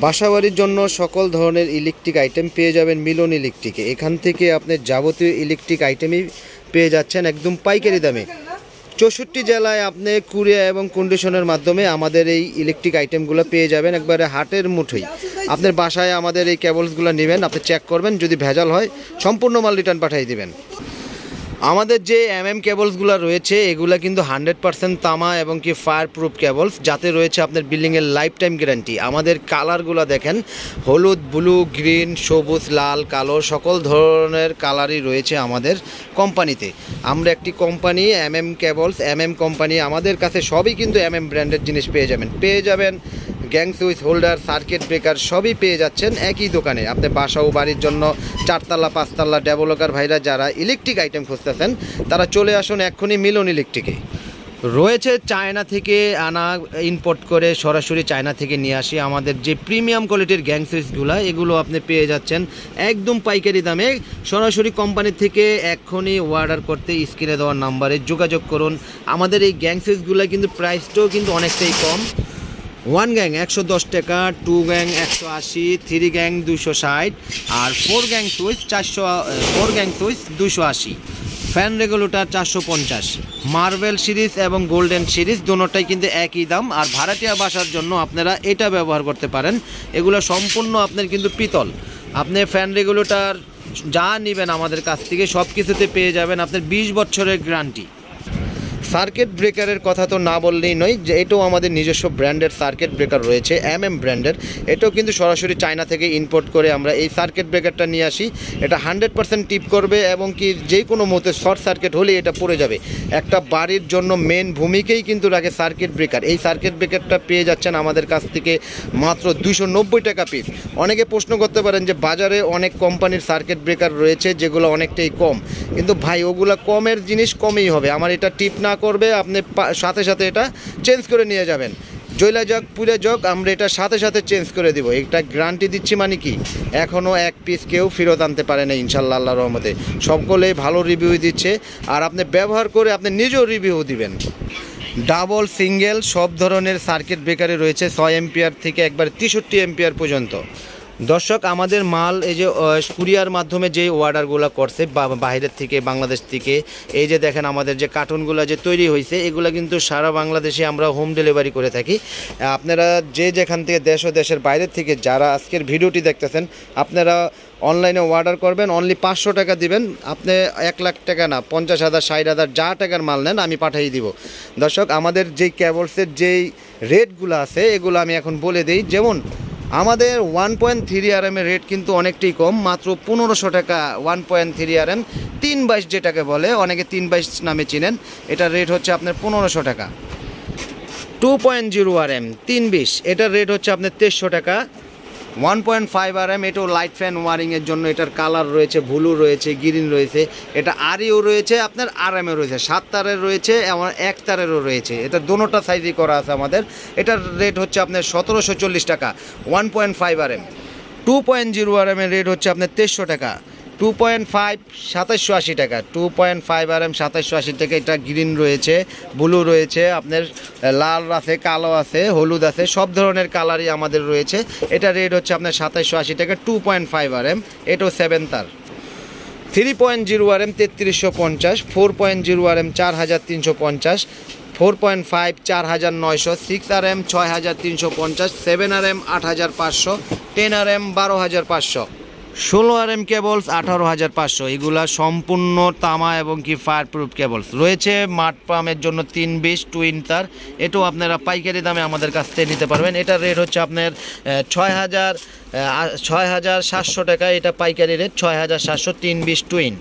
বাসাবাড়ির জন্য সকল ধরনের ইলেকট্রিক আইটেম পেয়ে যাবেন মিলন ইলেকট্রিকে। এখান থেকে আপনি যাবতীয় ইলেকট্রিক আইটেমই পেয়ে যাচ্ছেন একদম পাইকারি দামে। 64 জেলায় আপনি কুরিয়ার এবং কন্ডিশনের মাধ্যমে আমাদের এই ইলেকট্রিক আইটেমগুলো পেয়ে যাবেন একবারে হাটের মুঠোই। আপনার বাসায় আমাদের এই কেবলসগুলো নেবেন, আপনি চেক করবেন, যদি ভেজাল হয় সম্পূর্ণ মাল রিটার্ন পাঠিয়ে দিবেন। আমাদের যে কেবলসগুলো রয়েছে এগুলো কিন্তু 100% তামা এবং কি ফায়ার প্রুফ কেবলস, যাতে রয়েছে আপনার বিল্ডিংয়ের লাইফ টাইম গ্যারান্টি। আমাদের কালারগুলো দেখেন, হলুদ, ব্লু, গ্রিন, সবুজ, লাল, কালো সকল ধরনের কালারই রয়েছে আমাদের কোম্পানিতে। আমরা একটি কোম্পানি কেবলস, কোম্পানি, আমাদের কাছে সবই কিন্তু ব্র্যান্ডের জিনিস পেয়ে যাবেন gang switch holder, circuit breaker সবই পেয়ে যাচ্ছেন একই দোকানে। আপনি বাসা ও বাড়ির জন্য 4তলা 5তলা ডেভেলপার ভাইরা যারা ইলেকট্রিক আইটেম খুঁজতেছেন তারা চলে আসুন এক্ষুনি মিলন ইলেকট্রিকে। রয়েছে চায়না থেকে আনা, ইম্পোর্ট করে সরাসরি চায়না থেকে নিয়ে আসি আমাদের যে প্রিমিয়াম কোয়ালিটির গ্যাং সুইচগুলো, এগুলো আপনি পেয়ে যাচ্ছেন একদম পাইকারি দামে সরাসরি কোম্পানি থেকে। এক্ষুনি অর্ডার করতে স্ক্রিনে দেওয়ার নাম্বারে যোগাযোগ করুন। আমাদের এই গ্যাং সুইচগুলো কিন্তু প্রাইসটাও কিন্তু অনেকটাই কম। 1 গ্যাং 110 টাকা, 2 গ্যাং 180, 3 গ্যাং 260 আর 4 gang switch 280। Fan regulator 450। Marble series এবং গোল্ডেন সিরিজ দুটোটাই কিন্তু একই দাম। আর ভাড়াটিয়া বাসার জন্য আপনারা এটা ব্যবহার করতে পারেন। এগুলো সম্পূর্ণ আপনার কিন্তু পিতল। আপনি ফ্যান রেগুলেটর যা নেবেন আমাদের কাছ থেকে সব কিছুতে পেয়ে যাবেন আপনার 20 বছরের গ্যারান্টি। সার্কিট ব্রেকারের কথা তো না বললেই নয়, যে এটাও আমাদের নিজস্ব ব্র্যান্ডের সার্কিট ব্রেকার রয়েছে ব্র্যান্ডের। এটাও কিন্তু সরাসরি চায়না থেকে ইম্পোর্ট করে আমরা এই সার্কিট ব্রেকারটা নিয়ে আসি। এটা 100% টিপ করবে এবং কি যে কোনো মতে শর্ট সার্কিট হলে এটা পড়ে যাবে। একটা বাড়ির জন্য মেন ভূমিকাই কিন্তু রাখে সার্কিট ব্রেকার। এই সার্কিট ব্রেকারটা পেয়ে যাচ্ছেন আমাদের কাছ থেকে মাত্র 290 টাকা পিস। অনেকে প্রশ্ন করতে পারেন যে বাজারে অনেক কোম্পানির সার্কিট ব্রেকার রয়েছে যেগুলো অনেকটাই কম, কিন্তু ভাই ওগুলো কমের জিনিস কমই হবে। আমার এটা টিপ না করবে, আপনি সাথে সাথে এটা চেঞ্জ করে নিয়ে যাবেন। জয়লা যাক পুরে যাক, আমরা এটা সাথে সাথে চেঞ্জ করে দিব। এটা গ্যারান্টি দিচ্ছি, মানে কি এখনও এক পিস কেউ ফেরত আনতে পারে না ইনশাল্লাহ আল্লাহর রহমতে। সকলেই ভালো রিভিউ দিচ্ছে আর আপনি ব্যবহার করে আপনি নিজেও রিভিউ দিবেন। ডাবল সিঙ্গেল সব ধরনের সার্কিট ব্রেকারে রয়েছে 6 এম্পিয়ার থেকে একবার 63 এম্পিয়ার পর্যন্ত। দর্শক, আমাদের মাল এই যে কুরিয়ার মাধ্যমে যে অর্ডারগুলো করছে বাইরের থেকে, বাংলাদেশ থেকে, এই যে দেখেন আমাদের যে কার্টুনগুলো যে তৈরি হয়েছে এগুলো কিন্তু সারা বাংলাদেশে আমরা হোম ডেলিভারি করে থাকি। আপনারা যে যেখান থেকে দেশ ও দেশের বাইরের থেকে যারা আজকের ভিডিওটি দেখতেছেন, আপনারা অনলাইনে অর্ডার করবেন, অনলি 500 টাকা দিবেন। আপনি 1 লাখ টাকা না, 50,000 60,000 যা টাকার মাল নেন আমি পাঠিয়ে দিব। দর্শক, আমাদের যেই কেবলসের যেই রেটগুলো আছে এগুলো আমি এখন বলে দিই। যেমন আমাদের 1.3 RM এর রেট কিন্তু অনেকটাই কম, মাত্র 1500 টাকা। 1.3 RM 322 যেটাকে বলে, অনেকে 322 নামে চিনেন, এটার রেট হচ্ছে আপনার 1500 টাকা। 2.0 RM 320, এটার রেট হচ্ছে আপনার 2300 টাকা। 1.5 RM এটাও লাইট ফ্যান ওয়ারিংয়ের জন্য, এটার কালার রয়েছে, ব্লু রয়েছে, গ্রিন রয়েছে, এটা আরইও রয়েছে, আপনার RMও রয়েছে, 7 তারের রয়েছে, আমার 1 তারেরও রয়েছে। এটা দোনোটা সাইজই করা আছে আমাদের। এটার রেট হচ্ছে আপনার 1740 টাকা 1.5 RM। 2.0 RM এর রেট হচ্ছে আপনার 2300 টাকা। 2.5 2780 টাকা। 2.5 RM 2780 টাকা। এটা গ্রিন রয়েছে, ব্লু রয়েছে, আপনার লাল আছে, কালো আছে, হলুদ আছে, সব ধরনের কালারই আমাদের রয়েছে। এটা রেট হচ্ছে আপনার 2780 টাকা 2.5 RM। এটাও 7 তার। 3.0 RM 3350, 4.0 RM 4350, 4.5 4900, 6 RM 6350, 7 RM 8500, 10 RM 12500, 16 RM cables 18500। এগুলা সম্পূর্ণ তামা এবং কি ফায়ার প্রুফ কেবলস রয়েছে। মাঠ পাম্পের জন্য 320 টুইন তার, এটাও আপনারা পাইকারি দামে আমাদের কাছ থেকে নিতে পারবেন। এটার রেট হচ্ছে আপনার 6700 টাকা। এটা পাইকারি রেট 6700 320 টুইন।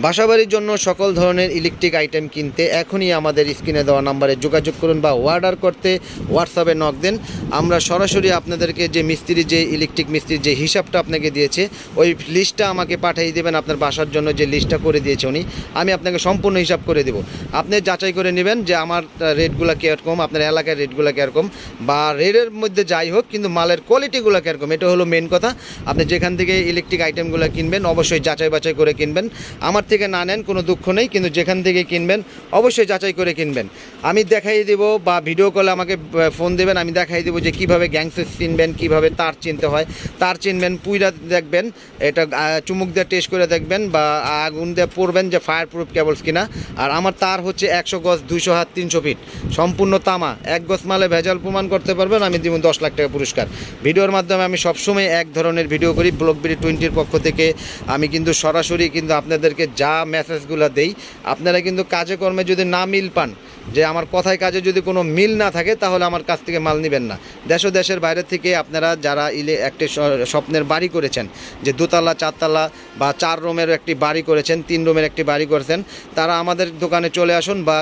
বাসাবাড়ির জন্য সকল ধরনের ইলেকট্রিক আইটেম কিনতে এখনই আমাদের স্ক্রিনে দেওয়া নাম্বারে যোগাযোগ করুন বা অর্ডার করতে হোয়াটসঅ্যাপে নক দেন। আমরা সরাসরি আপনাদেরকে যে মিস্ত্রি, যে ইলেকট্রিক মিস্ত্রির যে হিসাবটা আপনাকে দিয়েছে ওই লিস্টটা আমাকে পাঠিয়ে দেবেন। আপনার বাসার জন্য যে লিস্টটা করে দিয়েছে উনি, আমি আপনাকে সম্পূর্ণ হিসাব করে দেবো। আপনি যাচাই করে নেবেন যে আমার রেটগুলো কীরকম, আপনার এলাকার রেটগুলো কীরকম, বা রেটের মধ্যে যাই হোক কিন্তু মালের কোয়ালিটিগুলো কীরকম, এটা হলো মেন কথা। আপনি যেখান থেকে ইলেকট্রিক আইটেমগুলো কিনবেন অবশ্যই যাচাই বাছাই করে কিনবেন। আমার আমার থেকে না নেন কোনো দুঃখ নেই, কিন্তু যেখান থেকে কিনবেন অবশ্যই যাচাই করে কিনবেন। আমি দেখাই দেব বা ভিডিও কলে আমাকে ফোন দেবেন, আমি দেখাই দেবো যে কীভাবে গ্যাংসেস চিনবেন, কীভাবে তার চিনতে হয়। তার চিনবেন, পুইরা দেখবেন, এটা চুমুক দিয়ে টেস্ট করে দেখবেন বা আগুন দিয়ে পড়বেন যে ফায়ার প্রুফ কেবলস কিনা। আর আমার তার হচ্ছে 100 গজ, 200 হাত, 300 ফিট, সম্পূর্ণ তামা। 1 গজ মালে ভেজাল প্রমাণ করতে পারবেন, আমি দিব 10 লাখ টাকা পুরস্কার। ভিডিওর মাধ্যমে আমি সবসময় এক ধরনের ভিডিও করি। ব্লকবিডি 20-র পক্ষ থেকে আমি কিন্তু সরাসরি কিন্তু আপনাদেরকে যা মেসেজগুলো দেই, আপনারা কিন্তু কাজে কর্মে যদি না মিল পান, যে আমার কথায় কাজে যদি কোনো মিল না থাকে, তাহলে আমার কাছ থেকে মাল নেবেন না। দেশ ও দেশের বাইরে থেকে আপনারা যারা একটি স্বপ্নের বাড়ি করেছেন, যে 2তলা 4তলা বা 4 রুমের একটি বাড়ি করেছেন, 3 রুমের একটি বাড়ি করেছেন, তারা আমাদের দোকানে চলে আসুন বা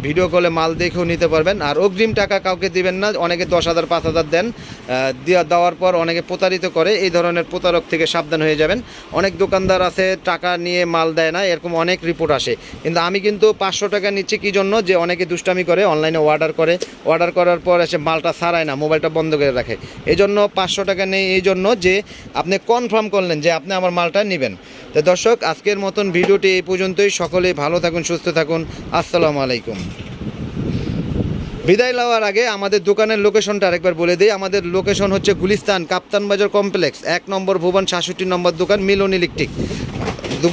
ভিডিও কলে মাল দেখেও নিতে পারবেন। আর অগ্রিম টাকা কাউকে দিবেন না। অনেকে 10,000 5,000 দেন, দেওয়ার পর অনেকে প্রতারিত করে। এই ধরনের প্রতারক থেকে সাবধান হয়ে যাবেন। অনেক দোকানদার আছে টাকা নিয়ে মাল দেয় না, এরকম অনেক রিপোর্ট আসে। কিন্তু আমি কিন্তু 500 টাকা নিচ্ছি কি জন্য, যে অনেকে দুষ্টামি করে, অনলাইনে অর্ডার করার পর এসে মালটা ছাড়ায় না, মোবাইলটা বন্ধ করে রাখে। এই জন্য 500 টাকা নেই, এই জন্য যে আপনি কনফার্ম করলেন যে আপনি আমার মালটা নেবেন। তো দর্শক, আজকের মতন ভিডিওটি এই পর্যন্তই। সকলেই ভালো থাকুন, সুস্থ থাকুন। আসসালামু আলাইকুম। বিদায় লওয়ার আগে আমাদের দোকানের লোকেশনটা আরেকবার বলে দিই। আমাদের লোকেশন হচ্ছে গুলিস্তান কাপ্তান বাজার কমপ্লেক্স, 1 নম্বর ভুবন, 66 নম্বর দোকান, মিলন ইলেকট্রিক,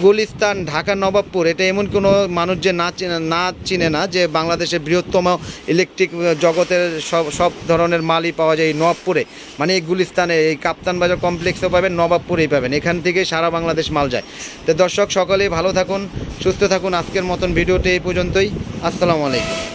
গুলিস্তান, ঢাকা নবাবপুর। এটা এমন কোনো মানুষ যে না চিনে না যে বাংলাদেশের বৃহত্তম ইলেকট্রিক জগতের সব ধরনের মালই পাওয়া যায় এই নবাবপুরে। মানে এই গুলিস্তানে, এই কাপ্তান বাজার কমপ্লেক্সেও পাবেন, নবাবপুরেই পাবেন। এখান থেকে সারা বাংলাদেশ মাল যায়। তো দর্শক, সকলেই ভালো থাকুন, সুস্থ থাকুন। আজকের মতন ভিডিওটি এই পর্যন্তই। আসসালামু আলাইকুম।